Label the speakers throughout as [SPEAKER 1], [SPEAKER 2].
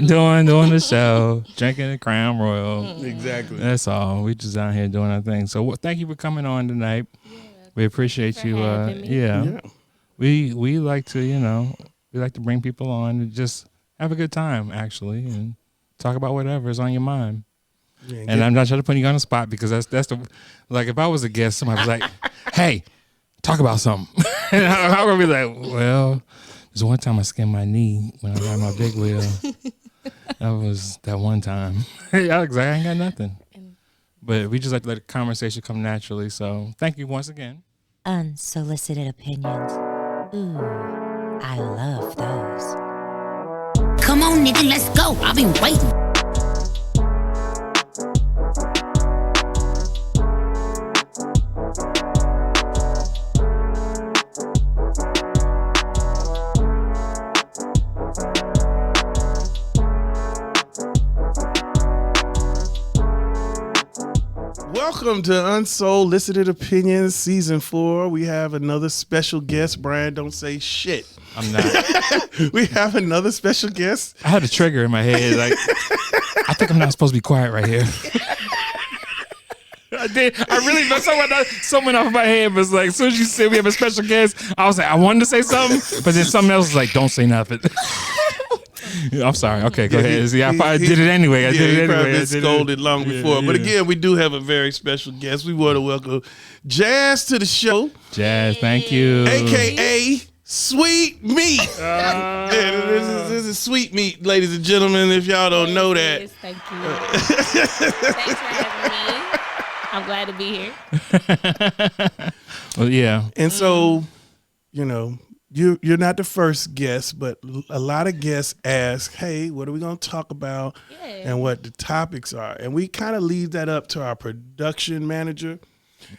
[SPEAKER 1] doing the show, drinking the Crown Royal.
[SPEAKER 2] Exactly.
[SPEAKER 1] That's all. We just out here doing our thing. So thank you for coming on tonight.
[SPEAKER 3] Yeah,
[SPEAKER 1] We appreciate you. Yeah. We like to, we like to bring people on and just have a good time, actually, and talk about whatever is on your mind. Yeah, and I'm not trying to put you on the spot because that's the, like, if I was a guest, somebody was like, hey, talk about something. And I would be like, well, there's one time I skinned my knee when I got my big wheel. That was that one time. I was like, I ain't got nothing. But we just like to let the conversation come naturally. So thank you once again.
[SPEAKER 4] Unsolicited opinions. Ooh, I love those.
[SPEAKER 5] Come on, nigga, let's go. I've been waiting.
[SPEAKER 2] Welcome to Unsolicited Opinions, Season 4. We have another special guest. Brian, don't say shit.
[SPEAKER 1] I'm not.
[SPEAKER 2] We have another special guest.
[SPEAKER 1] I had a trigger in my head. Like, I think I'm not supposed to be quiet right here. I did. I really, someone off my head was like, as soon as you said we have a special guest, I was like, I wanted to say something, but then something else was like, don't say nothing. I'm sorry. Okay, go ahead. See, I probably did it anyway. I did it anyway.
[SPEAKER 2] Probably been scolded long before. But again, we do have a very special guest. We want to welcome Jazz to the show.
[SPEAKER 1] Jazz, thank you.
[SPEAKER 2] AKA Sweet Meat. This is Sweet Meat, ladies and gentlemen, if y'all don't know that.
[SPEAKER 3] Thank you. Thanks for having me. I'm glad to be here.
[SPEAKER 1] Well, yeah.
[SPEAKER 2] And so, you're not the first guest, but a lot of guests ask, hey, what are we going to talk about and what the topics are? And we kind of leave that up to our production manager.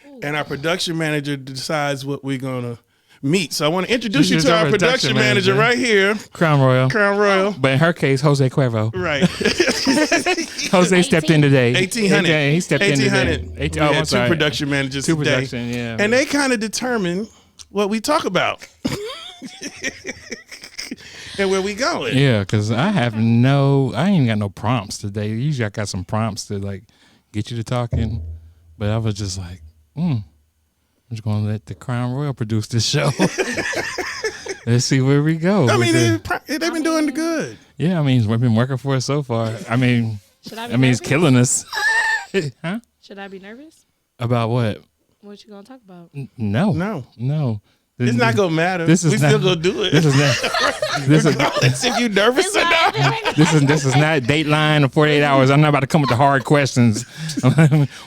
[SPEAKER 2] Ooh. And our production manager decides what we're going to meet. So I want to introduce you to our production manager right here.
[SPEAKER 1] Crown Royal.
[SPEAKER 2] But
[SPEAKER 1] in her case, Jose Cuervo.
[SPEAKER 2] Right.
[SPEAKER 1] Jose stepped in today.
[SPEAKER 2] 1800.
[SPEAKER 1] He stepped in today.
[SPEAKER 2] We had two production managers today. And they kind of determine what we talk about. And where we going?
[SPEAKER 1] Yeah, because I ain't even got no prompts today. Usually I got some prompts to like get you to talking, but I was just like, I'm just gonna let the Crown Royal produce this show. Let's see where we go.
[SPEAKER 2] I mean, they've been doing good.
[SPEAKER 1] Yeah, I mean, we've been working for us so far. I mean, it's killing us. Huh?
[SPEAKER 3] Should I be nervous?
[SPEAKER 1] About what?
[SPEAKER 3] What you gonna talk about?
[SPEAKER 1] No.
[SPEAKER 2] It's not gonna matter. We still gonna do it.
[SPEAKER 1] This is not.
[SPEAKER 2] Regardless if you nervous or not.
[SPEAKER 1] This is not Dateline or 48 Hours. I'm not about to come with the hard questions.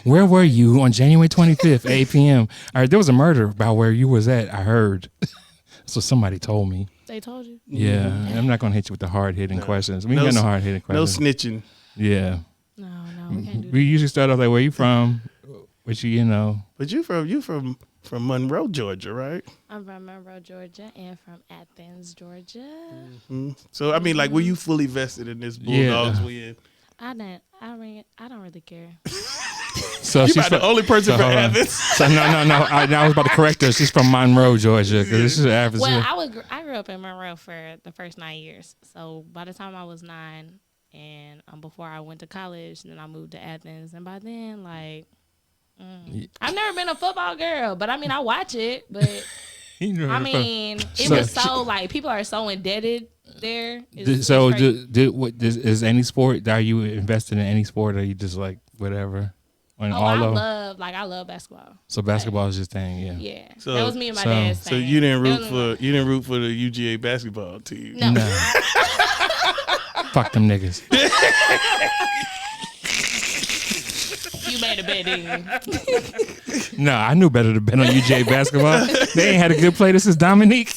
[SPEAKER 1] Where were you on January 25th, 8 p.m.? All right, there was a murder about where you was at. I heard. So somebody told me.
[SPEAKER 3] They told you?
[SPEAKER 1] Yeah, I'm not gonna hit you with the hard hitting questions. We ain't got no hard hitting questions.
[SPEAKER 2] No snitching.
[SPEAKER 1] Yeah.
[SPEAKER 3] No, we can't do that.
[SPEAKER 1] We usually start off like, where you from? But
[SPEAKER 2] you from Monroe, Georgia, right?
[SPEAKER 3] I'm from Monroe, Georgia, and from Athens, Georgia.
[SPEAKER 2] Mm-hmm. So I mean, like, were you fully vested in this Bulldogs win?
[SPEAKER 3] I don't really care.
[SPEAKER 1] So
[SPEAKER 2] she's the only person from Athens.
[SPEAKER 1] So no. I was about to correct her. She's from Monroe, Georgia. This is Athens.
[SPEAKER 3] Well, I grew up in Monroe for the first 9 years. So by the time I was 9, and before I went to college, then I moved to Athens, and by then, like. I've never been a football girl, but I mean, I watch it. But I mean, was so like people are so indebted there.
[SPEAKER 1] Is any sport? Are you invested in any sport, or are you just like whatever?
[SPEAKER 3] I love basketball.
[SPEAKER 1] So basketball is your thing, yeah.
[SPEAKER 3] Yeah, so, that was me and my dad's thing.
[SPEAKER 2] So you didn't root for the UGA basketball team?
[SPEAKER 3] No.
[SPEAKER 1] Fuck them niggas.
[SPEAKER 3] You made a bet, didn't you?
[SPEAKER 1] No, I knew better to bet on UGA basketball. They ain't had a good play. This is Dominique.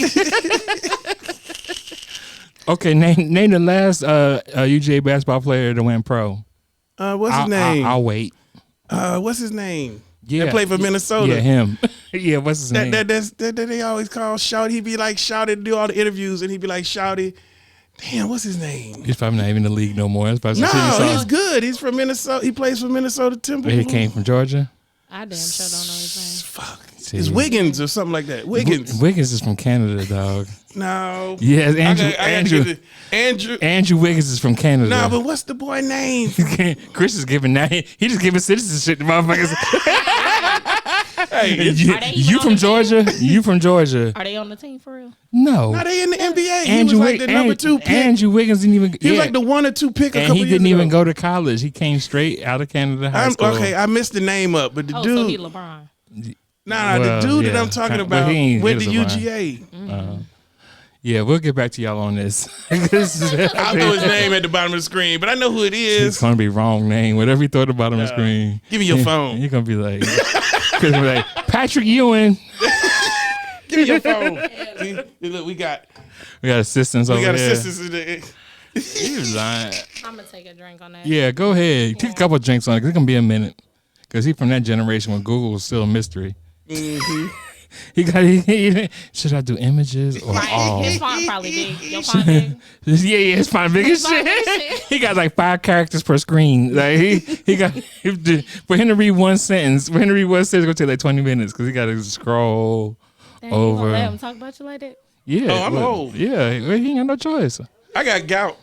[SPEAKER 1] Okay, name the last UGA basketball player to win pro.
[SPEAKER 2] What's his name?
[SPEAKER 1] I'll wait.
[SPEAKER 2] What's his name?
[SPEAKER 1] Yeah,
[SPEAKER 2] that played for Minnesota.
[SPEAKER 1] Yeah, him. Yeah, what's his name?
[SPEAKER 2] That they always call Shouty. He'd be like Shouty, do all the interviews, and he'd be like Shouty. Damn, what's his name?
[SPEAKER 1] He's probably not even in the league no more.
[SPEAKER 2] He's good. He's from Minnesota. He plays for Minnesota Timberwolves.
[SPEAKER 1] He came from Georgia?
[SPEAKER 3] I damn sure don't know his name.
[SPEAKER 2] Fuck. It's Wiggins or something like that. Wiggins
[SPEAKER 1] is from Canada, dog.
[SPEAKER 2] No.
[SPEAKER 1] Yes, Andrew Wiggins is from Canada.
[SPEAKER 2] No, but what's the boy name?
[SPEAKER 1] Chris is giving that. He just giving citizenship to motherfuckers. Hey, you from Georgia? You from Georgia?
[SPEAKER 3] Are they on the team for real?
[SPEAKER 1] No.
[SPEAKER 2] No, they in the NBA. He was like the number 2 pick.
[SPEAKER 1] Andrew Wiggins didn't even.
[SPEAKER 2] He was like the 1 or 2 pick a couple years ago.
[SPEAKER 1] And he didn't even go to college. He came straight out of Canada high school.
[SPEAKER 2] Okay, I missed the name up, but the dude.
[SPEAKER 3] So he LeBron.
[SPEAKER 2] The dude that I'm talking about went to UGA.
[SPEAKER 1] Yeah, we'll get back to y'all on this.
[SPEAKER 2] I'll throw his name at the bottom of the screen, but I know who it is.
[SPEAKER 1] It's gonna be wrong name. Whatever you throw at the bottom of the screen.
[SPEAKER 2] Give me your phone.
[SPEAKER 1] You're gonna be like, Patrick Ewing.
[SPEAKER 2] Give me your phone. See, look, we got
[SPEAKER 1] assistants over there.
[SPEAKER 2] We got assistants in there.
[SPEAKER 1] He's lying.
[SPEAKER 3] I'm gonna take a drink on that.
[SPEAKER 1] Yeah, go ahead. Take a couple of drinks on it. 'Cause it's gonna be a minute. Because he from that generation when Google was still a mystery.
[SPEAKER 2] Mm-hmm.
[SPEAKER 1] Should I do images or all?
[SPEAKER 3] His font probably big. Your font big?
[SPEAKER 1] Yeah, his font big as shit. He got like 5 characters per screen. Like he got for him to read one sentence. For him to read one sentence, it's gonna take like 20 minutes because he got to scroll over.
[SPEAKER 3] You let him talk about you like that?
[SPEAKER 1] Yeah.
[SPEAKER 2] Oh, I'm old.
[SPEAKER 1] Yeah, he ain't got no choice.
[SPEAKER 2] I got gout.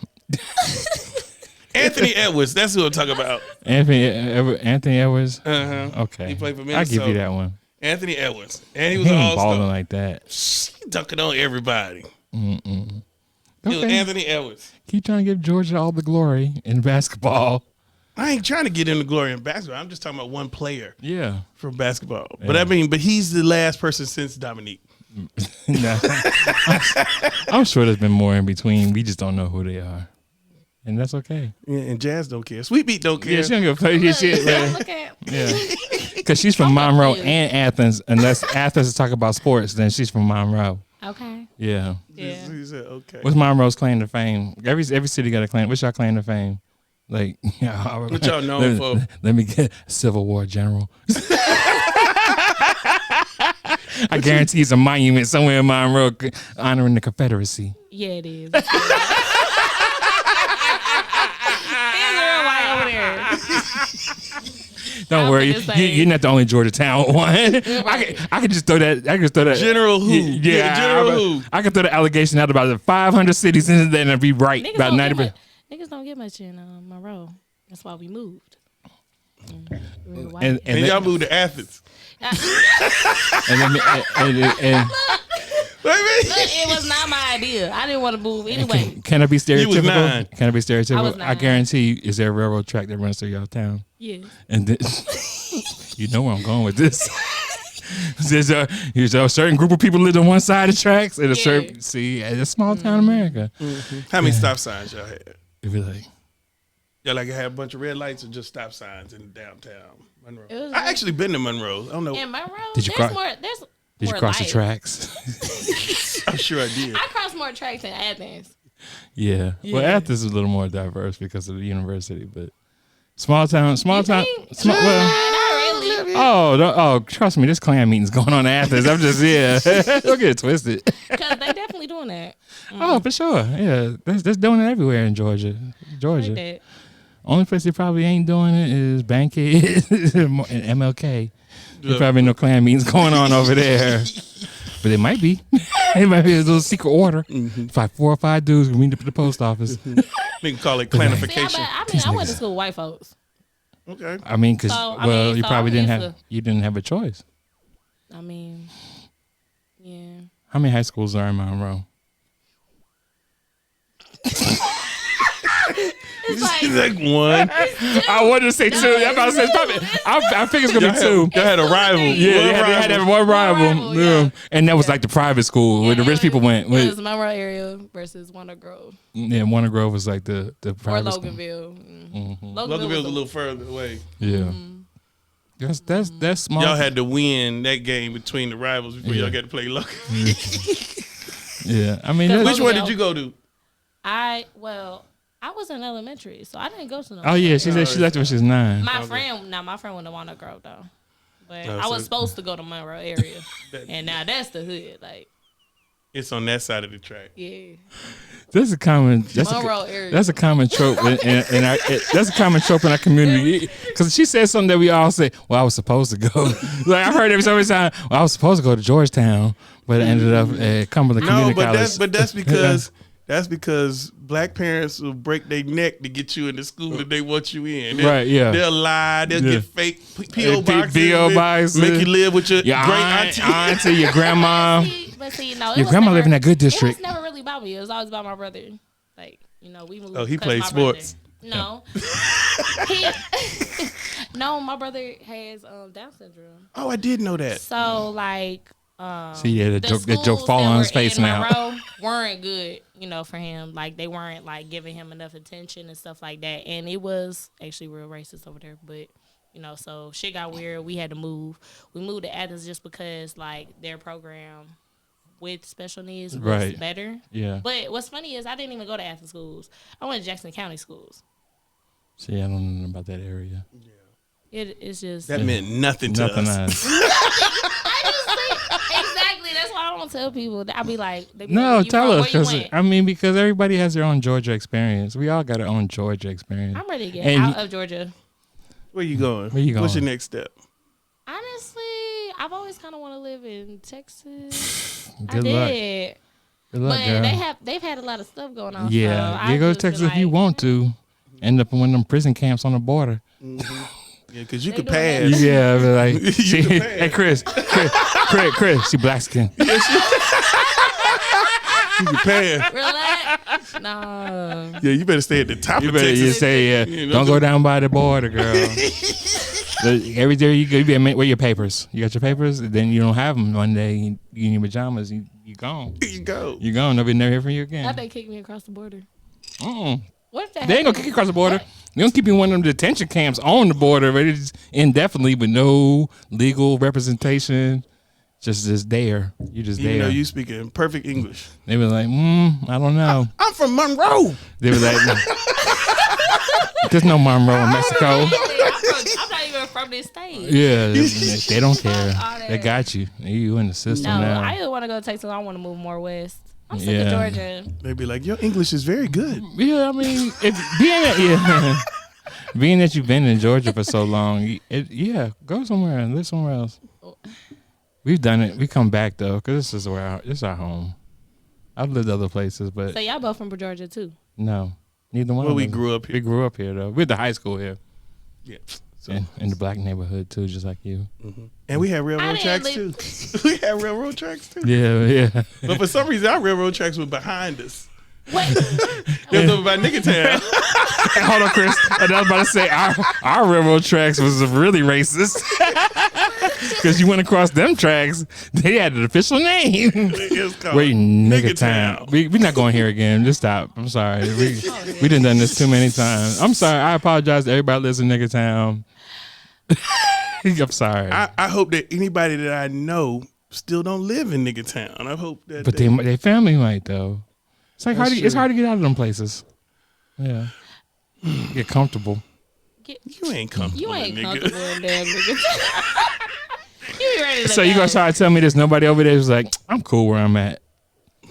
[SPEAKER 2] Anthony Edwards, that's who I'm talking about.
[SPEAKER 1] Anthony Edwards. Okay,
[SPEAKER 2] He played for Minnesota.
[SPEAKER 1] I'll give you that one.
[SPEAKER 2] Anthony Edwards, and he was
[SPEAKER 1] He
[SPEAKER 2] an
[SPEAKER 1] ain't
[SPEAKER 2] all-star.
[SPEAKER 1] balling like that.
[SPEAKER 2] He dunking on everybody. It was
[SPEAKER 1] Okay.
[SPEAKER 2] Anthony Edwards.
[SPEAKER 1] Keep trying to give Georgia all the glory in basketball.
[SPEAKER 2] I ain't trying to get into glory in basketball. I'm just talking about one player
[SPEAKER 1] Yeah.
[SPEAKER 2] from basketball. But he's the last person since Dominique.
[SPEAKER 1] Nah. I'm sure there's been more in between. We just don't know who they are. And that's okay.
[SPEAKER 2] Yeah, and Jazz don't care. Sweet Beat don't care.
[SPEAKER 1] Yeah, she don't give a fuck. Yeah, shit, man.
[SPEAKER 3] Look at
[SPEAKER 1] Yeah. Because she's from Monroe and Athens. Unless Athens is talking about sports, then she's from Monroe.
[SPEAKER 3] Okay.
[SPEAKER 1] Yeah.
[SPEAKER 3] Yeah.
[SPEAKER 2] He said, okay.
[SPEAKER 1] What's Monroe's claim to fame? Every city got a claim. What's y'all claim to fame? Like,
[SPEAKER 2] What y'all known for?
[SPEAKER 1] Let me get Civil War general. I guarantee it's a monument somewhere in Monroe honoring the Confederacy.
[SPEAKER 3] Yeah, it is.
[SPEAKER 1] Don't worry, you're not the only Georgetown one. I could just throw that. I could throw that.
[SPEAKER 2] General who?
[SPEAKER 1] Yeah,
[SPEAKER 2] General who?
[SPEAKER 1] I could throw the allegation out about the 500 cities and then be right
[SPEAKER 3] Niggas
[SPEAKER 1] about
[SPEAKER 3] don't
[SPEAKER 1] 90%.
[SPEAKER 3] Niggas don't get much in Monroe. That's why we moved.
[SPEAKER 1] And
[SPEAKER 2] y'all moved to Athens.
[SPEAKER 3] Look, it was not my idea. I didn't want to move anyway.
[SPEAKER 1] Can I be stereotypical?
[SPEAKER 2] You was 9.
[SPEAKER 1] Can I be stereotypical?
[SPEAKER 3] I was 9.
[SPEAKER 1] I guarantee you, is there a railroad track that runs through y'all town?
[SPEAKER 3] Yes.
[SPEAKER 1] And then, you know where I'm going with this. There's a certain group of people live on one side of the tracks, and it's a small town America.
[SPEAKER 2] Mm-hmm. How many stop signs y'all had?
[SPEAKER 1] It'd be like,
[SPEAKER 2] Y'all like had a bunch of red lights or just stop signs in downtown Monroe?
[SPEAKER 3] Was
[SPEAKER 2] I actually been to Monroe. I don't know.
[SPEAKER 3] in Monroe,
[SPEAKER 1] Did you
[SPEAKER 3] there's
[SPEAKER 1] cro-
[SPEAKER 3] more. There's
[SPEAKER 1] did you
[SPEAKER 3] more
[SPEAKER 1] cross the
[SPEAKER 3] life.
[SPEAKER 1] tracks?
[SPEAKER 2] I'm sure I did.
[SPEAKER 3] I crossed more tracks in Athens.
[SPEAKER 1] Yeah. Well, Athens is a little more diverse because of the university, but small town.
[SPEAKER 3] Not really.
[SPEAKER 1] Trust me, this Klan meeting's going on in Athens. I'm just, don't get it twisted.
[SPEAKER 3] Because they definitely doing that.
[SPEAKER 1] Oh, for sure. Yeah, that's doing it everywhere in Georgia.
[SPEAKER 3] Like that.
[SPEAKER 1] Only place they probably ain't doing it is Bankhead and MLK. There's probably no Klan meetings going on over there. But it might be. It might be a little secret order. It's like 4 or 5 dudes who meet up at the post office.
[SPEAKER 2] We can call it clanification.
[SPEAKER 3] See, I went to school with white folks.
[SPEAKER 2] Okay.
[SPEAKER 1] I mean, because you probably didn't have a choice.
[SPEAKER 3] I mean, yeah.
[SPEAKER 1] How many high schools are in Monroe?
[SPEAKER 3] It's
[SPEAKER 2] like one.
[SPEAKER 1] I wanted to say 2. I'm about to say probably. I think it's gonna be 2.
[SPEAKER 2] Y'all had a rival.
[SPEAKER 1] Yeah, they had one rival. Yeah. And that was like the private school where the rich people went.
[SPEAKER 3] It was Monroe area versus Warner Grove.
[SPEAKER 1] Yeah, Warner Grove was like the private
[SPEAKER 3] or
[SPEAKER 1] school.
[SPEAKER 3] Loganville.
[SPEAKER 2] Loganville's a little further away.
[SPEAKER 1] Yeah. That's small.
[SPEAKER 2] Y'all had to win that game between the rivals before y'all got to play Logan.
[SPEAKER 1] Yeah, I mean,
[SPEAKER 2] which one did you go to?
[SPEAKER 3] I was in elementary, so I didn't go to no.
[SPEAKER 1] Oh yeah, she said she left when she was 9.
[SPEAKER 3] My friend went to Warner Grove though, but I was supposed to go to Monroe area, and now that's the hood. Like,
[SPEAKER 2] It's on that side of the track.
[SPEAKER 3] Yeah.
[SPEAKER 1] That's a common.
[SPEAKER 3] Monroe area.
[SPEAKER 1] That's a common trope in our. That's a common trope in our community. Because she said something that we all say. Well, I was supposed to go. Like I've heard every so many times. Well, I was supposed to go to Georgetown, but it ended up at Cumberland Community College.
[SPEAKER 2] That's because black parents will break their neck to get you into school that they want you in. They'll lie. They'll get fake P.O. boxes. Make you live with your great
[SPEAKER 1] auntie, your grandma.
[SPEAKER 3] But see, no,
[SPEAKER 1] your grandma live in that good district.
[SPEAKER 3] It was never really about me. It was always about my brother. Like, we moved.
[SPEAKER 2] Oh, he played sports.
[SPEAKER 3] No. No, my brother has Down syndrome.
[SPEAKER 2] Oh, I did know that.
[SPEAKER 3] So, like,
[SPEAKER 1] see, that joke fall on his face now.
[SPEAKER 3] Monroe weren't good, for him. Like, they weren't, like, giving him enough attention and stuff like that. And it was actually real racist over there. But, so shit got weird. We had to move. We moved to Athens just because, like, their program with special needs was better.
[SPEAKER 1] Yeah.
[SPEAKER 3] But what's funny is I didn't even go to Athens schools. I went to Jackson County schools.
[SPEAKER 1] See, I don't know about that area.
[SPEAKER 2] Yeah.
[SPEAKER 3] It's just
[SPEAKER 2] that meant nothing to us.
[SPEAKER 3] I just say, exactly. That's why I don't tell people. I be like,
[SPEAKER 1] tell us because everybody has their own Georgia experience. We all got our own Georgia experience.
[SPEAKER 3] I'm ready to get out of Georgia.
[SPEAKER 2] Where you going? What's your next step?
[SPEAKER 3] Honestly, I've always kind of want to live in Texas.
[SPEAKER 1] Good luck.
[SPEAKER 3] Good
[SPEAKER 1] luck, girl.
[SPEAKER 3] They've had a lot of stuff going on.
[SPEAKER 1] Yeah,
[SPEAKER 3] so
[SPEAKER 1] you go to Texas if you want to. End up in one of them prison camps on the border.
[SPEAKER 2] Mm-hmm. Yeah, because you could pass.
[SPEAKER 1] Yeah, but like, hey, Chris, she black skin.
[SPEAKER 2] You can pass.
[SPEAKER 3] Relax. No.
[SPEAKER 2] Yeah, you better stay at the top of Texas.
[SPEAKER 1] You say, don't go down by the border, girl. Every day you go, you better wear your papers. You got your papers, then you don't have them one day. You in your pajamas, you gone.
[SPEAKER 2] You go.
[SPEAKER 1] You gone. Nobody never hear from you again.
[SPEAKER 3] Now they kick me across the border. What if that
[SPEAKER 1] they ain't gonna kick you across the border. They don't keep you in one of them detention camps on the border, but it's indefinitely with no legal representation. Just there. You just
[SPEAKER 2] Even
[SPEAKER 1] there.
[SPEAKER 2] though you speak in perfect English.
[SPEAKER 1] They were like, I don't know.
[SPEAKER 2] I'm from Monroe.
[SPEAKER 1] They were like, there's no Monroe in Mexico.
[SPEAKER 3] I'm not even from this state.
[SPEAKER 1] Yeah, they don't care. They got you. You in the system now.
[SPEAKER 3] I either want to go to Texas or I want to move more west. I'm sick of Georgia.
[SPEAKER 2] They be like, your English is very good.
[SPEAKER 1] Yeah, I mean, being that you've been in Georgia for so long, go somewhere and live somewhere else. We've done it. We come back though, because this is our home. I've lived other places, but
[SPEAKER 3] so y'all both from Georgia too?
[SPEAKER 1] No, neither one.
[SPEAKER 2] Well,
[SPEAKER 1] of
[SPEAKER 2] we
[SPEAKER 1] us.
[SPEAKER 2] grew up here.
[SPEAKER 1] We grew up here though. We went to high school here.
[SPEAKER 2] Yeah. So,
[SPEAKER 1] in the black neighborhood too, just like you.
[SPEAKER 2] Mm-hmm. And we had railroad tracks too. We had railroad tracks too.
[SPEAKER 1] Yeah.
[SPEAKER 2] But for some reason, our railroad tracks were behind us.
[SPEAKER 3] What?
[SPEAKER 2] It was over by Niggertown.
[SPEAKER 1] Hold on, Chris. I was about to say our railroad tracks was really racist because you went across them tracks. They had an official name.
[SPEAKER 2] It was called
[SPEAKER 1] Niggertown. We're not going here again. Just stop. I'm sorry. We done this too many times. I'm sorry. I apologize to everybody that lives in Niggertown. I'm sorry.
[SPEAKER 2] I hope that anybody that I know still don't live in Niggertown. I hope that.
[SPEAKER 1] But their family might though. It's like it's hard to get out of them places. Yeah. Get comfortable.
[SPEAKER 2] You ain't comfortable.
[SPEAKER 3] You ain't comfortable in damn Niggertown. You be ready to
[SPEAKER 1] So you gonna try to tell me there's nobody over there who's like, I'm cool where I'm at.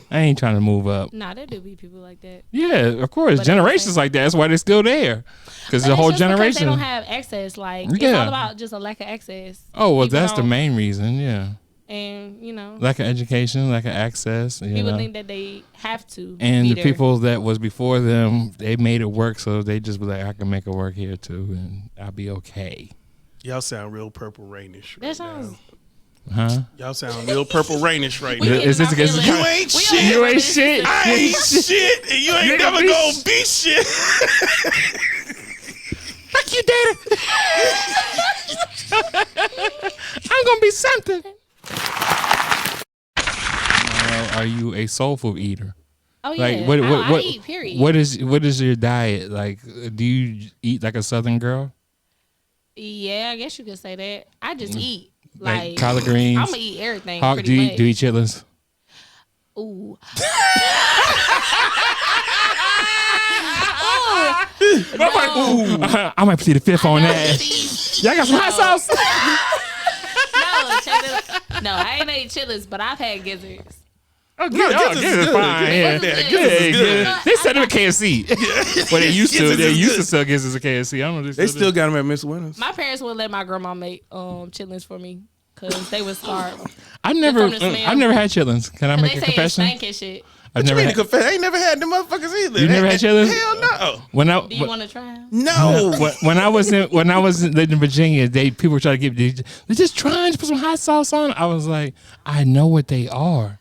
[SPEAKER 1] I ain't trying to move up.
[SPEAKER 3] Nah, there do be people like that.
[SPEAKER 1] Yeah, of course. But generations like that. That's why they're still there. Because the whole generation.
[SPEAKER 3] They don't have access. Like, it's all about just a lack of access.
[SPEAKER 1] Oh, well, that's the main reason. Yeah.
[SPEAKER 3] And,
[SPEAKER 1] lack of education, lack of access.
[SPEAKER 3] People think that they have to.
[SPEAKER 1] And the people that was before them, they made it work. So they just be like, I can make it work here too. And I'll be okay.
[SPEAKER 2] Y'all sound real Purple Rainish right
[SPEAKER 3] that sounds.
[SPEAKER 2] now.
[SPEAKER 1] Huh?
[SPEAKER 2] Y'all sound real Purple Rainish right now.
[SPEAKER 1] You ain't shit. You ain't shit.
[SPEAKER 2] I ain't shit. And you ain't never gonna be shit.
[SPEAKER 1] Fuck you, Daddy. I'm gonna be something. Are you a soul food eater?
[SPEAKER 3] Oh
[SPEAKER 1] like,
[SPEAKER 3] yeah,
[SPEAKER 1] what,
[SPEAKER 3] I eat. Period.
[SPEAKER 1] What is your diet like? Do you eat like a Southern girl?
[SPEAKER 3] Yeah, I guess you could say that. I just eat like
[SPEAKER 1] collard greens.
[SPEAKER 3] I'm gonna eat everything.
[SPEAKER 1] Do you eat chitlins?
[SPEAKER 3] Ooh.
[SPEAKER 1] I might plead the fifth on that. Y'all got some hot sauce?
[SPEAKER 3] No, I ain't ate chitlins, but I've had gizzards.
[SPEAKER 1] Gizzards is fine. Yeah. They set them at KFC. Well, they used to. They used to sell gizzards at KFC. I don't know.
[SPEAKER 2] They still got them at Miss Winners.
[SPEAKER 3] My parents would let my grandma make chitlins for me because they would starve.
[SPEAKER 1] I've never had chitlins. Can I make a confession?
[SPEAKER 3] They say shit.
[SPEAKER 2] I ain't never had them motherfuckers either.
[SPEAKER 1] You never had chitlins?
[SPEAKER 2] Hell no.
[SPEAKER 3] Do you want to try them?
[SPEAKER 2] No.
[SPEAKER 1] When I was living in Virginia, people were trying to they're just trying to put some hot sauce on. I was like, I know what they are.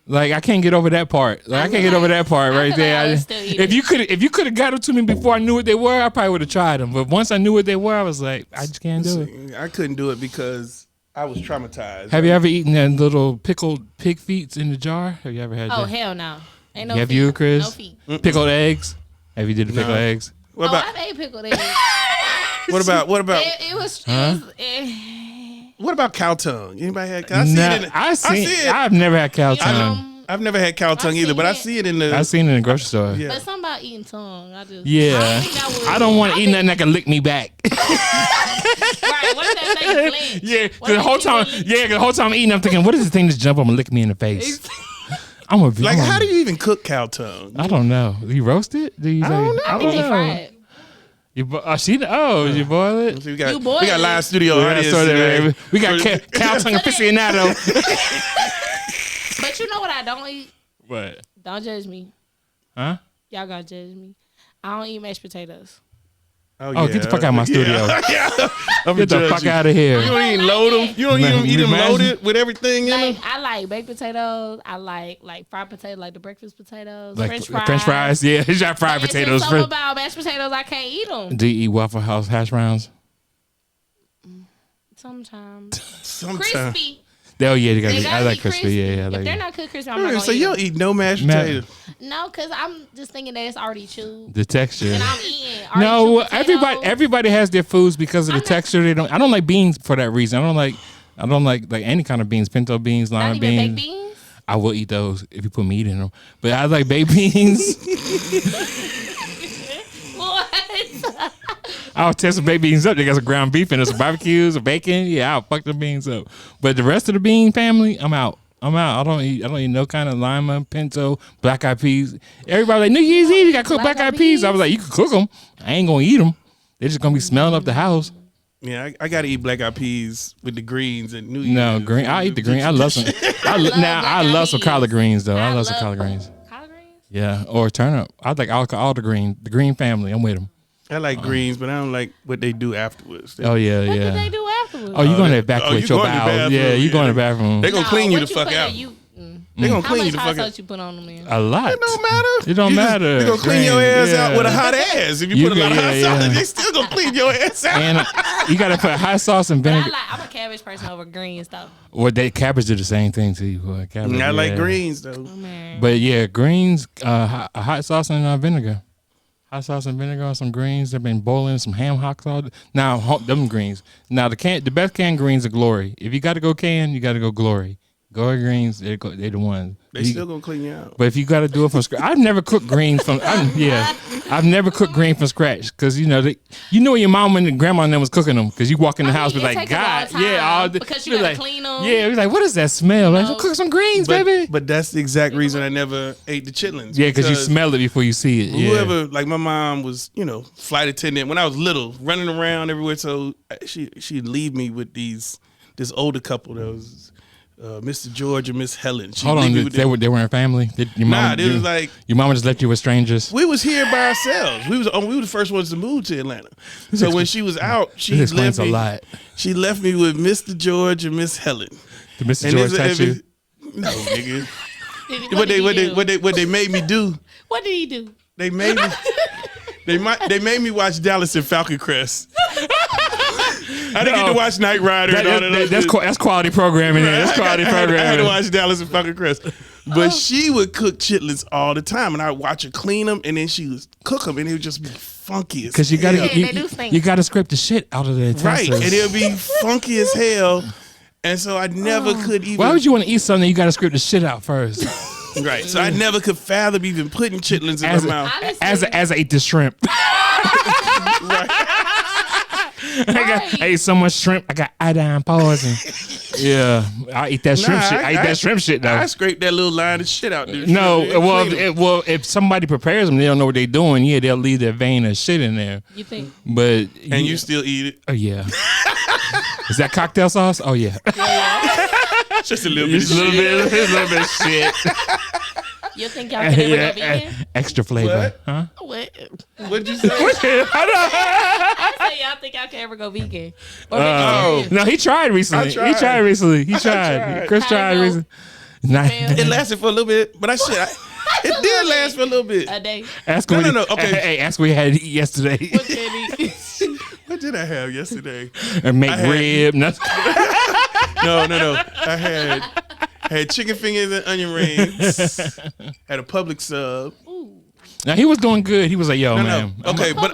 [SPEAKER 1] Like I can't get over that part. Right there. If you could have got them to me before I knew what they were, I probably would have tried them. But once I knew what they were, I was like, I just can't do it.
[SPEAKER 2] I couldn't do it because I was traumatized.
[SPEAKER 1] Have you ever eaten that little pickled pig feet in the jar? Have you ever had that?
[SPEAKER 3] Oh hell no. Ain't no
[SPEAKER 1] Have
[SPEAKER 3] feet.
[SPEAKER 1] you, Chris?
[SPEAKER 3] No feet.
[SPEAKER 1] Pickled eggs? Have you did the pickled eggs?
[SPEAKER 2] What about?
[SPEAKER 3] I've ate pickled eggs.
[SPEAKER 2] What about?
[SPEAKER 3] It was.
[SPEAKER 2] What about cow tongue? Anybody had?
[SPEAKER 1] I've never had cow tongue.
[SPEAKER 2] I've never had cow tongue either, but I see it in the.
[SPEAKER 1] I've seen it in the grocery store.
[SPEAKER 2] Yeah.
[SPEAKER 3] But something about eating tongue.
[SPEAKER 1] I don't want to eat nothing that can lick me back.
[SPEAKER 3] Right. What if that thing flinch?
[SPEAKER 1] Yeah, the whole time I'm eating, I'm thinking, what is the thing that's jump up and lick me in the face? How
[SPEAKER 2] do you even cook cow tongue?
[SPEAKER 1] I don't know. Do you roast it?
[SPEAKER 2] I don't know.
[SPEAKER 3] I think they fry it.
[SPEAKER 1] You boil it?
[SPEAKER 2] So we got live studio audience.
[SPEAKER 1] We got cow tongue aficionado.
[SPEAKER 3] But you know what I don't eat?
[SPEAKER 1] What?
[SPEAKER 3] Don't judge me.
[SPEAKER 1] Huh?
[SPEAKER 3] Y'all gonna judge me. I don't eat mashed potatoes.
[SPEAKER 1] Oh, get the fuck out of my studio.
[SPEAKER 2] Yeah.
[SPEAKER 1] Get the fuck out of here.
[SPEAKER 2] You don't even load them. You don't even eat them loaded with everything in them.
[SPEAKER 3] I like baked potatoes. I like fried potatoes, like the breakfast potatoes.
[SPEAKER 1] Like
[SPEAKER 3] French fries.
[SPEAKER 1] French fries, yeah. It's got fried potatoes.
[SPEAKER 3] Something about mashed potatoes, I can't eat them.
[SPEAKER 1] Do you eat Waffle House hash browns?
[SPEAKER 3] Sometimes.
[SPEAKER 2] Sometimes.
[SPEAKER 3] Crispy.
[SPEAKER 1] Oh yeah, I like crispy. Yeah,
[SPEAKER 3] if they're not cooked crispy, I'm not gonna
[SPEAKER 2] so
[SPEAKER 3] eat
[SPEAKER 2] you don't
[SPEAKER 3] them.
[SPEAKER 2] eat no mashed potatoes?
[SPEAKER 3] No, because I'm just thinking that it's already chewed.
[SPEAKER 1] The texture.
[SPEAKER 3] And I'm eating.
[SPEAKER 1] No, everybody has their foods because of the texture. I don't like beans for that reason. I don't like any kind of beans, pinto beans, lima beans.
[SPEAKER 3] Baked beans.
[SPEAKER 1] I will eat those if you put meat in them. But I like baked beans.
[SPEAKER 3] What?
[SPEAKER 1] I'll tear some baked beans up. They got some ground beef and some barbecues, some bacon. Yeah, I'll fuck the beans up. But the rest of the bean family, I'm out. I don't eat no kind of lima, pinto, black eyed peas. Everybody like, New Year's Eve, you got to cook black eyed peas. I was like, you can cook them. I ain't gonna eat them. They're just gonna be smelling up the house.
[SPEAKER 2] Yeah, I gotta eat black eyed peas with the greens and New Year's.
[SPEAKER 1] No, green. I eat the green. I love some. I love some collard greens though. I love some collard greens.
[SPEAKER 3] Collard greens?
[SPEAKER 1] Yeah, or turnip. I like all the green family. I'm with them.
[SPEAKER 2] I like greens, but I don't like what they do afterwards.
[SPEAKER 1] Oh yeah,
[SPEAKER 3] What
[SPEAKER 1] yeah.
[SPEAKER 3] do they do afterwards?
[SPEAKER 1] Oh, you going to evacuate your bowels? Yeah, you going to the bathroom.
[SPEAKER 2] They gonna clean you the fuck out. They gonna clean you the fuck out.
[SPEAKER 3] How much hot sauce you put on them? Man?
[SPEAKER 1] A lot.
[SPEAKER 2] It don't matter.
[SPEAKER 1] It don't matter.
[SPEAKER 2] They gonna clean your ass out with a hot ass. If you put a lot of hot sauce, they still gonna clean your ass out.
[SPEAKER 1] And you gotta put hot sauce and vinegar.
[SPEAKER 3] I'm a cabbage person over greens though.
[SPEAKER 1] Well, cabbage do the same thing to you. Cabbage,
[SPEAKER 2] I like greens though.
[SPEAKER 1] But yeah, greens, hot sauce and vinegar. Hot sauce and vinegar on some greens. They've been boiling some ham hocks all. Now them greens. Now the best canned greens are Glory. If you got to go canned, you got to go Glory. Glory greens, they're the ones.
[SPEAKER 2] They still gonna clean you out.
[SPEAKER 1] But if you got to do it from scratch, I've never cooked greens from. I've never cooked green from scratch because you know your mom and grandma and them was cooking them because you walk in the house with like God,
[SPEAKER 3] because you gotta clean them.
[SPEAKER 1] Yeah, it's like what is that smell? Like, cook some greens, baby.
[SPEAKER 2] But that's the exact reason I never ate the chitlins.
[SPEAKER 1] Yeah, because you smell it before you see it.
[SPEAKER 2] Whoever, like my mom was, flight attendant when I was little, running around everywhere. So she'd leave me with this older couple that was. Mr. George and Miss Helen.
[SPEAKER 1] Hold on, they were in family.
[SPEAKER 2] Was like
[SPEAKER 1] your mama just left you with strangers.
[SPEAKER 2] We was here by ourselves. We were the first ones to move to Atlanta. So when she was out, she left me. She left me with Mr. George and Miss Helen.
[SPEAKER 1] Did Mr. George touch you?
[SPEAKER 2] No, nigga. What they made me do?
[SPEAKER 3] What did he do?
[SPEAKER 2] They made me. They made me watch Dallas and Falcon Crest. I didn't get to watch Knight Rider.
[SPEAKER 1] That's quality programming. Right. That's quality programming.
[SPEAKER 2] I had to watch Dallas and Falcon Crest. But she would cook chitlins all the time, and I'd watch her clean them, and then she would cook them, and it would just be funky as hell.
[SPEAKER 1] Because you got to scrape the shit out of the utensils.
[SPEAKER 2] Right, and it would be funky as hell. And so I never could even.
[SPEAKER 1] Why would you want to eat something you got to scrape the shit out first?
[SPEAKER 2] Right, so I never could fathom even putting chitlins in my mouth.
[SPEAKER 1] Honestly, as I ate the shrimp. Right. I ate so much shrimp, I got iodine poison. Yeah, I eat that shrimp shit. I eat that shrimp shit though.
[SPEAKER 2] I scrape that little line of shit out there.
[SPEAKER 1] No, if somebody prepares them, they don't know what they're doing. Yeah, they'll leave their vein of shit in there.
[SPEAKER 3] You think?
[SPEAKER 1] But
[SPEAKER 2] you still eat it?
[SPEAKER 1] Oh yeah. Is that cocktail sauce? Oh yeah.
[SPEAKER 2] Just a little bit.
[SPEAKER 1] Just a little bit of shit.
[SPEAKER 3] You think y'all can ever go vegan?
[SPEAKER 1] Extra flavor,
[SPEAKER 2] What?
[SPEAKER 1] huh?
[SPEAKER 2] What'd you say?
[SPEAKER 3] I say y'all think y'all can ever go vegan? Or vegetarian?
[SPEAKER 1] No, he tried recently.
[SPEAKER 2] I tried.
[SPEAKER 1] He tried recently. He tried.
[SPEAKER 2] tried.
[SPEAKER 1] Chris tried recently. Nah.
[SPEAKER 2] It lasted for a little bit, but it did last for a little bit.
[SPEAKER 3] A day.
[SPEAKER 1] Ask
[SPEAKER 2] No,
[SPEAKER 1] what
[SPEAKER 2] no, no, okay.
[SPEAKER 1] Hey, ask what he had to eat yesterday.
[SPEAKER 3] What can he eat?
[SPEAKER 2] What did I have yesterday?
[SPEAKER 1] And make
[SPEAKER 2] had-
[SPEAKER 1] rib. Nothing.
[SPEAKER 2] No. I had chicken fingers and onion rings. Had a Publix sub.
[SPEAKER 1] Now he was doing good. He was like, "Yo,
[SPEAKER 2] No.
[SPEAKER 1] man."
[SPEAKER 2] Okay, but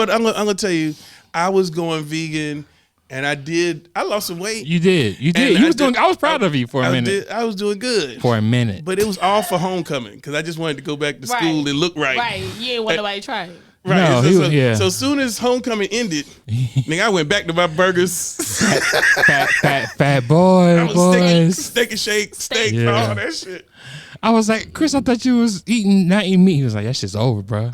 [SPEAKER 2] I'm gonna tell you, I was going vegan, and I lost some weight.
[SPEAKER 1] You did. You
[SPEAKER 2] And
[SPEAKER 1] did. I was proud of you for a minute.
[SPEAKER 2] I was doing good.
[SPEAKER 1] For a minute.
[SPEAKER 2] But it was all for homecoming because I just wanted to go back to school and look right.
[SPEAKER 3] Right. You ain't want nobody to try it.
[SPEAKER 2] Right.
[SPEAKER 1] No,
[SPEAKER 2] So as soon as homecoming ended, nigga, I went back to my burgers.
[SPEAKER 1] fat boy,
[SPEAKER 2] I was
[SPEAKER 1] boys.
[SPEAKER 2] steak and shake, steak,
[SPEAKER 1] Yeah.
[SPEAKER 2] all that shit.
[SPEAKER 1] I was like, Chris, I thought you was not eating meat. He was like, that shit's over, bro.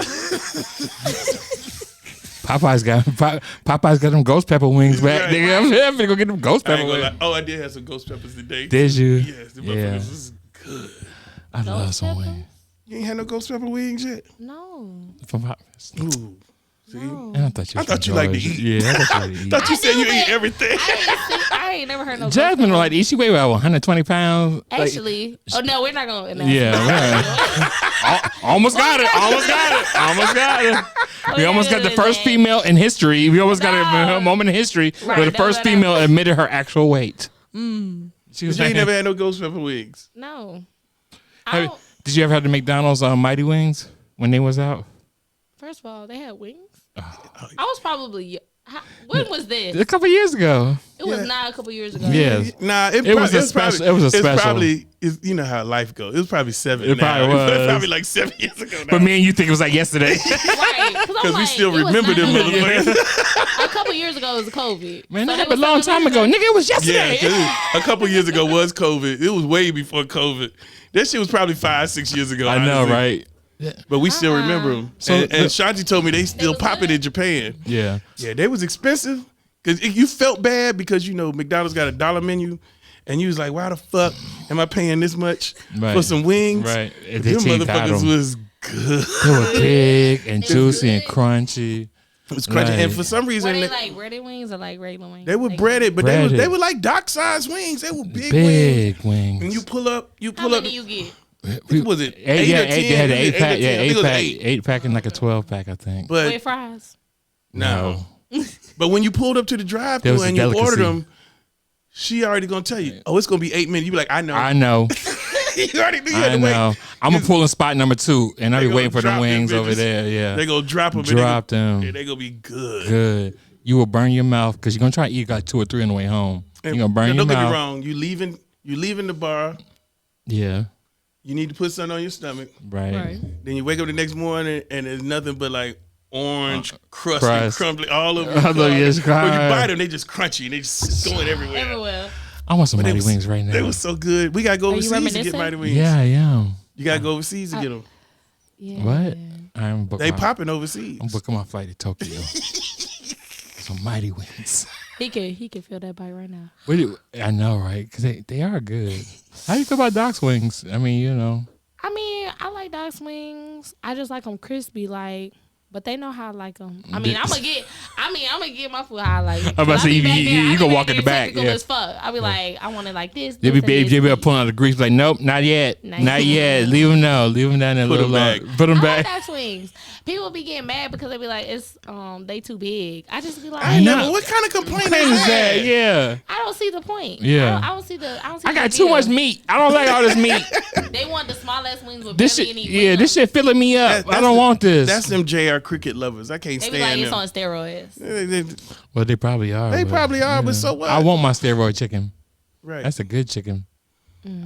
[SPEAKER 1] Popeye's got them ghost pepper wings back.
[SPEAKER 2] Right.
[SPEAKER 1] Nigga, I'm finna go get them ghost
[SPEAKER 2] I
[SPEAKER 1] pepper
[SPEAKER 2] ain't gonna
[SPEAKER 1] wings.
[SPEAKER 2] lie. Oh, I did have some ghost peppers today.
[SPEAKER 1] Did you?
[SPEAKER 2] Yes, the
[SPEAKER 1] Yeah.
[SPEAKER 2] motherfuckers was good.
[SPEAKER 1] I love some
[SPEAKER 3] pepper?
[SPEAKER 1] wings.
[SPEAKER 2] You ain't had no ghost pepper wings yet?
[SPEAKER 3] No.
[SPEAKER 1] From Popeyes.
[SPEAKER 2] Ooh. See?
[SPEAKER 1] And I thought
[SPEAKER 2] you liked to eat.
[SPEAKER 1] Yeah, I thought you
[SPEAKER 2] Thought you said
[SPEAKER 3] do,
[SPEAKER 2] you eat
[SPEAKER 3] but
[SPEAKER 2] everything.
[SPEAKER 3] I ain't never heard no.
[SPEAKER 1] Jasmine like to eat. She weighed about 120 pounds. Like,
[SPEAKER 3] Actually, we're not going to.
[SPEAKER 1] yeah. Almost got it. Almost got it. We
[SPEAKER 3] yeah,
[SPEAKER 1] almost got the
[SPEAKER 3] yeah,
[SPEAKER 1] first
[SPEAKER 3] yeah.
[SPEAKER 1] female in history. We almost got a moment in history where the first female admitted her actual weight. She was
[SPEAKER 2] You ain't
[SPEAKER 1] like,
[SPEAKER 2] never had no ghost pepper wings.
[SPEAKER 3] No.
[SPEAKER 1] did you ever have the McDonald's Mighty Wings when they was out?
[SPEAKER 3] First of all, they had wings.
[SPEAKER 1] Oh.
[SPEAKER 3] I was probably. When was this?
[SPEAKER 1] A couple years ago.
[SPEAKER 3] It was not a couple years ago.
[SPEAKER 1] Yeah.
[SPEAKER 2] Nah, it
[SPEAKER 1] was a special. It was a special.
[SPEAKER 2] It's probably, you know how life goes. It was probably 7
[SPEAKER 1] It
[SPEAKER 2] now.
[SPEAKER 1] probably was.
[SPEAKER 2] It was probably like 7 years ago now.
[SPEAKER 1] But me and you think it was like yesterday.
[SPEAKER 3] Right.
[SPEAKER 2] Because we still remember them motherfuckers.
[SPEAKER 3] A couple years ago was COVID.
[SPEAKER 1] Man,
[SPEAKER 3] So
[SPEAKER 1] that
[SPEAKER 3] they
[SPEAKER 1] happened
[SPEAKER 3] was
[SPEAKER 1] a long time ago. Nigga, it was yesterday.
[SPEAKER 2] Yeah, a couple years ago was COVID. It was way before COVID. That shit was probably 5-6 years ago.
[SPEAKER 1] I know,
[SPEAKER 2] honestly.
[SPEAKER 1] right?
[SPEAKER 2] But we still remember them.
[SPEAKER 1] So
[SPEAKER 2] And Shanti told me they still
[SPEAKER 3] was
[SPEAKER 2] pop it
[SPEAKER 3] good.
[SPEAKER 2] in Japan.
[SPEAKER 1] Yeah.
[SPEAKER 2] Yeah, they was expensive. Because you felt bad because, McDonald's got a $1 menu. And you was like, why the fuck am I paying this much for some wings?
[SPEAKER 1] Right.
[SPEAKER 2] But them motherfuckers was good.
[SPEAKER 1] They were big and juicy and crunchy.
[SPEAKER 2] It was crunchy.
[SPEAKER 1] Right.
[SPEAKER 2] And for some reason,
[SPEAKER 3] Were they like breaded wings or like regular wings?
[SPEAKER 2] they were
[SPEAKER 3] Like,
[SPEAKER 2] breaded, but
[SPEAKER 1] Breaded.
[SPEAKER 2] they were like dock-sized wings. They were big
[SPEAKER 1] Big
[SPEAKER 2] wings.
[SPEAKER 1] wings.
[SPEAKER 2] And you pull up.
[SPEAKER 3] How many you get?
[SPEAKER 2] Was it 8
[SPEAKER 1] Eight,
[SPEAKER 2] or 10?
[SPEAKER 1] They had an 8 pack. Yeah,
[SPEAKER 2] I think it
[SPEAKER 1] 8
[SPEAKER 2] was
[SPEAKER 1] pack.
[SPEAKER 2] 8.
[SPEAKER 1] 8 pack and like a 12 pack, I think.
[SPEAKER 2] But
[SPEAKER 3] With fries.
[SPEAKER 2] no. But when you pulled up to the
[SPEAKER 1] There
[SPEAKER 2] drive-thru
[SPEAKER 1] was a
[SPEAKER 2] and you
[SPEAKER 1] delicacy.
[SPEAKER 2] ordered them, she already gonna tell you, oh, it's gonna be 8 minutes. You be like, I know.
[SPEAKER 1] I know.
[SPEAKER 2] You already knew you had
[SPEAKER 1] I
[SPEAKER 2] to wait.
[SPEAKER 1] know. I'm going to pull in spot number 2, and I'll
[SPEAKER 2] They
[SPEAKER 1] be
[SPEAKER 2] gonna
[SPEAKER 1] waiting for them
[SPEAKER 2] drop them
[SPEAKER 1] wings over
[SPEAKER 2] bitches.
[SPEAKER 1] there. Yeah.
[SPEAKER 2] They gonna drop them.
[SPEAKER 1] Drop them.
[SPEAKER 2] Yeah, they gonna be good.
[SPEAKER 1] Good. You will burn your mouth because you're going to try to eat like 2 or 3 on the way home. You're going to burn your
[SPEAKER 2] Don't
[SPEAKER 1] mouth.
[SPEAKER 2] get me wrong. You leaving the bar.
[SPEAKER 1] Yeah.
[SPEAKER 2] You need to put something on your stomach.
[SPEAKER 1] Right.
[SPEAKER 2] Then you wake up the next morning and there's nothing but like orange crust
[SPEAKER 1] crust.
[SPEAKER 2] and crumbly all over.
[SPEAKER 1] Although, yes,
[SPEAKER 2] When you
[SPEAKER 1] God.
[SPEAKER 2] bite them, they just crunchy and they just going everywhere.
[SPEAKER 3] Everywhere.
[SPEAKER 1] I want some
[SPEAKER 2] But they
[SPEAKER 1] Mighty
[SPEAKER 2] was-
[SPEAKER 1] Wings right now.
[SPEAKER 2] They were so good. We gotta go
[SPEAKER 3] Are you
[SPEAKER 2] overseas to get
[SPEAKER 3] reminiscing?
[SPEAKER 2] Mighty Wings.
[SPEAKER 1] Yeah, I am.
[SPEAKER 2] You gotta go overseas to get them.
[SPEAKER 3] Yeah.
[SPEAKER 1] What? I'm booking
[SPEAKER 2] They
[SPEAKER 1] my,
[SPEAKER 2] popping overseas.
[SPEAKER 1] I'm booking my flight to Tokyo. Some Mighty Wings.
[SPEAKER 3] He can feel that bite right now.
[SPEAKER 1] I know, right? Because they are good. How do you feel about Doc's Wings? I mean,
[SPEAKER 3] I mean, I like Doc's wings. I just like them crispy, but they know how I like them. I mean, I'm gonna get my food how I like it.
[SPEAKER 1] I'm about to say, you can walk in the back,
[SPEAKER 3] Typical
[SPEAKER 1] yeah.
[SPEAKER 3] as fuck. I be like, I want it like this.
[SPEAKER 1] They be
[SPEAKER 3] this,
[SPEAKER 1] pulling out the grease like, nope, not yet. Not yet. Leave them now. Leave them down there a
[SPEAKER 2] Put
[SPEAKER 1] little
[SPEAKER 2] 'em
[SPEAKER 1] longer.
[SPEAKER 2] back.
[SPEAKER 1] Put them
[SPEAKER 3] I like
[SPEAKER 1] back.
[SPEAKER 3] Doc's wings. People be getting mad because they be like, it's they too big. I just be like,
[SPEAKER 2] I
[SPEAKER 1] know.
[SPEAKER 2] never. What kind of complaint
[SPEAKER 1] What
[SPEAKER 2] is
[SPEAKER 1] is that?
[SPEAKER 2] that?
[SPEAKER 1] Yeah.
[SPEAKER 3] I don't see the point.
[SPEAKER 1] Yeah.
[SPEAKER 3] I don't see the.
[SPEAKER 1] I got too much meat. I don't like all this meat.
[SPEAKER 3] They want the small ass wings with
[SPEAKER 1] This
[SPEAKER 3] barely
[SPEAKER 1] shit,
[SPEAKER 3] any
[SPEAKER 1] yeah,
[SPEAKER 3] wing
[SPEAKER 1] this
[SPEAKER 3] on it.
[SPEAKER 1] shit filling me up. I don't want this.
[SPEAKER 2] That's them JR Cricket lovers. I can't
[SPEAKER 3] They be like,
[SPEAKER 2] stand
[SPEAKER 3] it's
[SPEAKER 2] them.
[SPEAKER 3] on steroids.
[SPEAKER 1] Well, they probably are.
[SPEAKER 2] They
[SPEAKER 1] but,
[SPEAKER 2] probably are, but
[SPEAKER 1] yeah.
[SPEAKER 2] so what?
[SPEAKER 1] I want my steroid chicken.
[SPEAKER 2] Right.
[SPEAKER 1] That's a good chicken.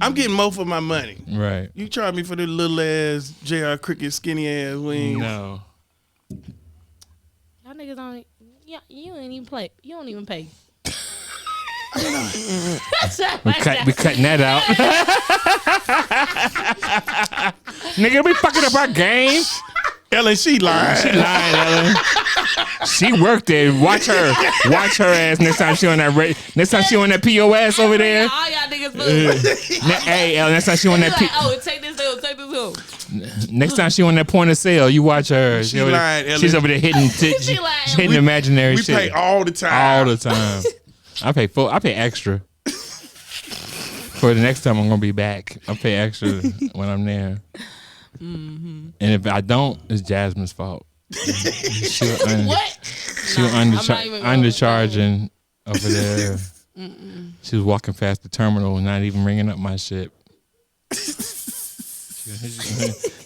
[SPEAKER 2] I'm getting more for my money.
[SPEAKER 1] Right.
[SPEAKER 2] You charge me for the little ass JR Cricket skinny ass wings.
[SPEAKER 1] No.
[SPEAKER 3] Y'all niggas don't. Yeah, you ain't even play. You don't even pay.
[SPEAKER 1] We cutting that out. Nigga, we fucking up our game.
[SPEAKER 2] Ellen, she lying.
[SPEAKER 1] She lying, Ellen. She worked there. Watch her ass next time she on that next time she on that POS over there.
[SPEAKER 3] All y'all niggas look.
[SPEAKER 1] Hey, Ellen, next time she on that
[SPEAKER 3] take this hill.
[SPEAKER 1] Next time she on that point of sale, you watch her.
[SPEAKER 2] She lying, Ellen.
[SPEAKER 1] She's over there hitting hitting imaginary shit.
[SPEAKER 2] We pay all the time.
[SPEAKER 1] All the time. I pay extra. For the next time I'm gonna be back. I pay extra when I'm there. Mm-hmm. And if I don't, it's Jasmine's fault. She was undercharging over there. She was walking past the terminal and not even ringing up my shit.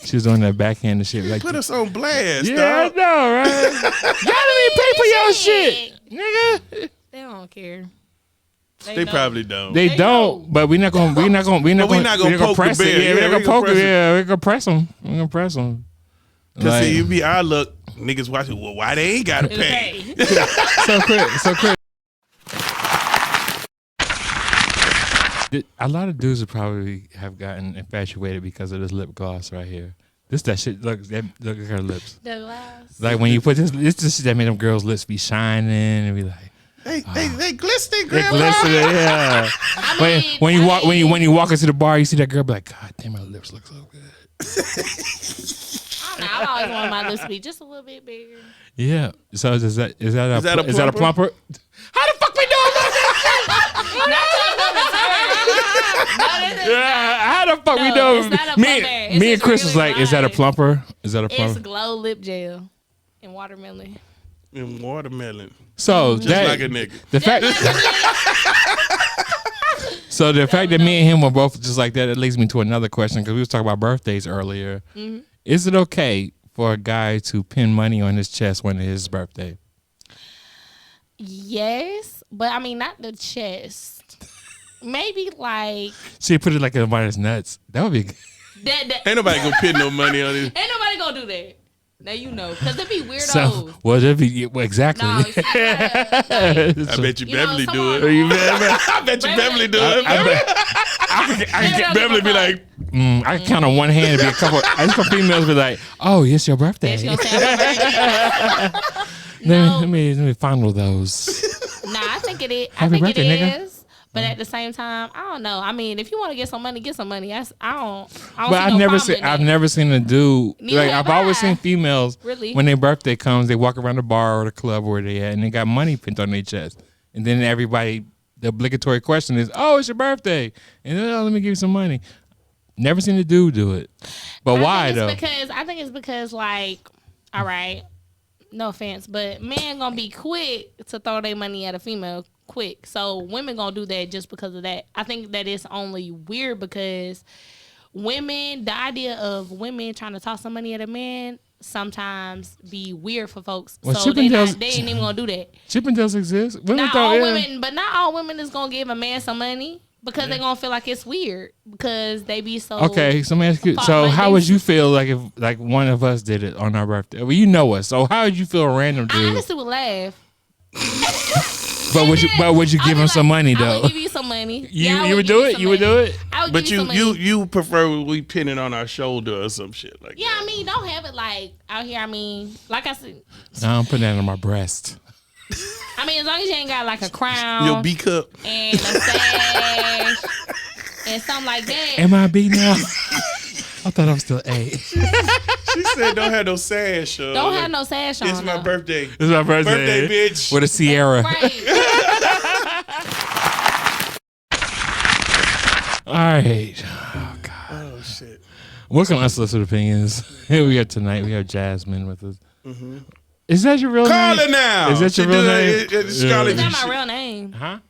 [SPEAKER 1] She was on that backhand shit. Like,
[SPEAKER 2] put us on blast,
[SPEAKER 1] yeah,
[SPEAKER 2] dog.
[SPEAKER 1] I know, right? Y'all didn't even pay for your shit, nigga.
[SPEAKER 3] They don't care.
[SPEAKER 2] They probably don't.
[SPEAKER 1] They don't, but we're not gonna press it. Yeah, we're gonna poke it. Yeah, we're gonna press them. We're gonna press them.
[SPEAKER 2] Cause see, it be our look. Niggas watching. Well, why they ain't gotta pay?
[SPEAKER 1] So quick. A lot of dudes would probably have gotten infatuated because of this lip gloss right here. That shit. Look at her lips.
[SPEAKER 3] The glass.
[SPEAKER 1] Like when you put this shit that made them girls' lips be shining and be like.
[SPEAKER 2] They glisten,
[SPEAKER 1] They
[SPEAKER 2] grandma.
[SPEAKER 1] glisten, yeah. When you walk into the bar, you see that girl be like, God damn, my lips look so good.
[SPEAKER 3] I always want my lips to be just a little bit bigger.
[SPEAKER 1] Yeah. So is that a plumper? How the fuck we doing how the fuck we doing? Me and Chris was like, is that a plumper?
[SPEAKER 3] It's glow lip gel and watermelon.
[SPEAKER 2] And watermelon.
[SPEAKER 1] So
[SPEAKER 2] just
[SPEAKER 1] that,
[SPEAKER 2] like a nigga.
[SPEAKER 1] The fact that me and him were both just like that, it leads me to another question because we was talking about birthdays earlier. Mm-hmm. Is it okay for a guy to pin money on his chest when it's his birthday?
[SPEAKER 3] Yes, but I mean not the chest. Maybe like
[SPEAKER 1] she put it like in his nuts. That would be good.
[SPEAKER 2] Ain't nobody gonna pin no money on it.
[SPEAKER 3] Ain't nobody gonna do that. Now you know, because there be weirdos.
[SPEAKER 1] Exactly.
[SPEAKER 2] I bet you Beverly do it. I bet you Beverly do it.
[SPEAKER 1] I can get Beverly be like, I can count on one hand and be a couple females be like, oh, it's your birthday. Let me fondle those.
[SPEAKER 3] Nah, I think it is.
[SPEAKER 1] Happy birthday, nigga.
[SPEAKER 3] But at the same time, I don't know. I mean, if you want to get some money, get some money. I don't.
[SPEAKER 1] But I've never seen a dude. Like I've always seen females.
[SPEAKER 3] Really?
[SPEAKER 1] When their birthday comes, they walk around the bar or the club where they at, and they got money pinned on their chest. And then everybody, the obligatory question is, "Oh, it's your birthday," and then, "Oh, let me give you some money." Never seen a dude do it. But why though?
[SPEAKER 3] I think it's because like, all right, no offense, but men gonna be quick to throw their money at a female. Quick, so women gonna do that just because of that. I think that it's only weird because the idea of women trying to toss some money at a man sometimes be weird for folks. Well, so they ain't even gonna do that.
[SPEAKER 1] Chippendales exist.
[SPEAKER 3] Not all women is gonna give a man some money because they gonna feel like it's weird because they be so.
[SPEAKER 1] Okay, so let me ask you. So how would you feel like if like one of us did it on our birthday? Well, you know us. So how would you feel a random dude?
[SPEAKER 3] I honestly would laugh.
[SPEAKER 1] But would you give him some money though?
[SPEAKER 3] I would give you some money.
[SPEAKER 1] You would do it. You would do it.
[SPEAKER 2] But you prefer we pin it on our shoulder or some shit like that.
[SPEAKER 3] Yeah, I mean, don't have it like out here. I mean, like I said,
[SPEAKER 1] no, I'm putting that on my breast.
[SPEAKER 3] I mean, as long as you ain't got like a crown,
[SPEAKER 2] your B cup,
[SPEAKER 3] and a sash, and something like that.
[SPEAKER 1] Am I B now? I thought I was still A.
[SPEAKER 2] She said, "Don't have no sash on.
[SPEAKER 3] Don't have no sash on.
[SPEAKER 2] It's my birthday.
[SPEAKER 1] It's my birthday,
[SPEAKER 2] bitch.
[SPEAKER 1] With a Sierra.
[SPEAKER 3] Right.
[SPEAKER 1] All right. Oh God.
[SPEAKER 2] Oh shit.
[SPEAKER 1] Welcome to Unsolicited Opinions. Here we are tonight. We have Jasmine with us. Mm-hmm. Is that your real name?
[SPEAKER 2] Call her now.
[SPEAKER 1] Is that your real name?
[SPEAKER 3] Is that my real name?
[SPEAKER 1] Huh?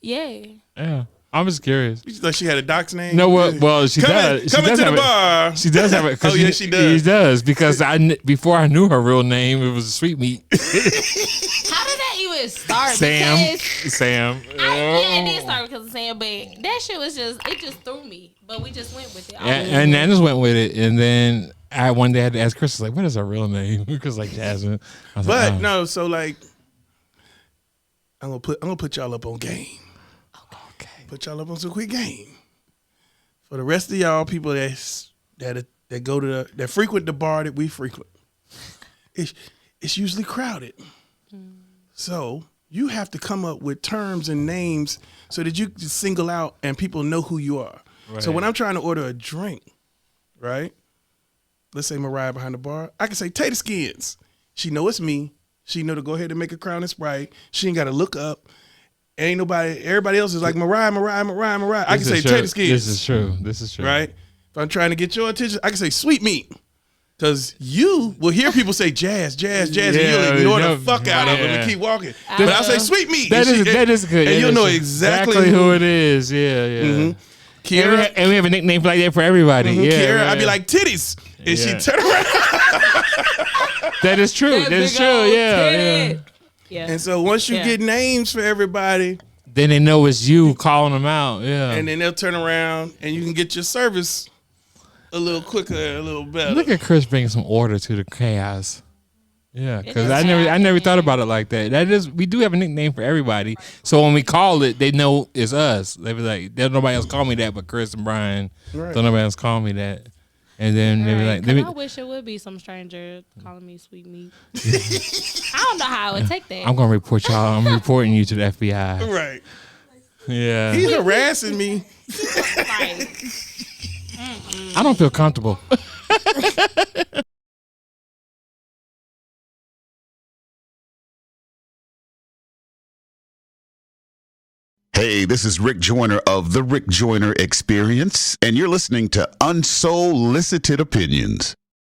[SPEAKER 3] Yeah.
[SPEAKER 1] Yeah. I'm just curious.
[SPEAKER 2] Like she had a doc's name?
[SPEAKER 1] No, well, she does.
[SPEAKER 2] Come into the bar.
[SPEAKER 1] She does have it.
[SPEAKER 2] Oh, yeah, she does.
[SPEAKER 1] She does because before I knew her real name, it was a sweetmeat.
[SPEAKER 3] How did that even start?
[SPEAKER 1] Sam.
[SPEAKER 3] Yeah, it did start because of Sam, but that shit was it just threw me. But we just went with it.
[SPEAKER 1] And I just went with it, and then I one day had to ask Chris, like, what is her real name? Because like Jasmine.
[SPEAKER 2] But no, so like, I'm gonna put y'all up on game. put y'all up on some quick game. For the rest of y'all people that go to that frequent the bar that we frequent, it's usually crowded. So you have to come up with terms and names so that you can single out and people know who you are. Right. So when I'm trying to order a drink, right? Let's say Mariah behind the bar, I can say Tater Skins. She know it's me. She know to go ahead and make a Crown and Sprite. She ain't got to look up. Ain't nobody. Everybody else is like Mariah. I can say Tater Skins.
[SPEAKER 1] This is true.
[SPEAKER 2] Right? If I'm trying to get your attention, I can say Sweet Meat. Because you will hear people say jazz, and you'll ignore the fuck out of them and keep walking. But I'll say Sweet Meat.
[SPEAKER 1] That is good.
[SPEAKER 2] And you'll know exactly
[SPEAKER 1] who it is. Yeah.
[SPEAKER 2] Mm-hmm. Kiera,
[SPEAKER 1] and we have a nickname like that for everybody.
[SPEAKER 2] Mm-hmm.
[SPEAKER 1] Yeah,
[SPEAKER 2] Kiera, I'd be like Titties. And she turn around.
[SPEAKER 1] That is true. That is true. Yeah.
[SPEAKER 2] And so once you get names for everybody,
[SPEAKER 1] then they know it's you calling them out. Yeah.
[SPEAKER 2] And then they'll turn around and you can get your service a little quicker, a little better.
[SPEAKER 1] Look at Chris bringing some order to the chaos. Yeah, because I never thought about it like that. We do have a nickname for everybody. So when we call it, they know it's us. They be like, "There's nobody else call me that, but Chris and Brian. Right. Don't nobody else call me that." And then they be like,
[SPEAKER 3] I wish it would be some stranger calling me Sweet Meat. I don't know how I would take that.
[SPEAKER 1] I'm gonna report y'all. I'm reporting you to the FBI.
[SPEAKER 2] Right.
[SPEAKER 1] Yeah.
[SPEAKER 2] He's harassing me.
[SPEAKER 1] I don't feel comfortable.
[SPEAKER 6] Hey, this is Rick Joyner of The Rick Joyner Experience, and you're listening to Unsolicited Opinions.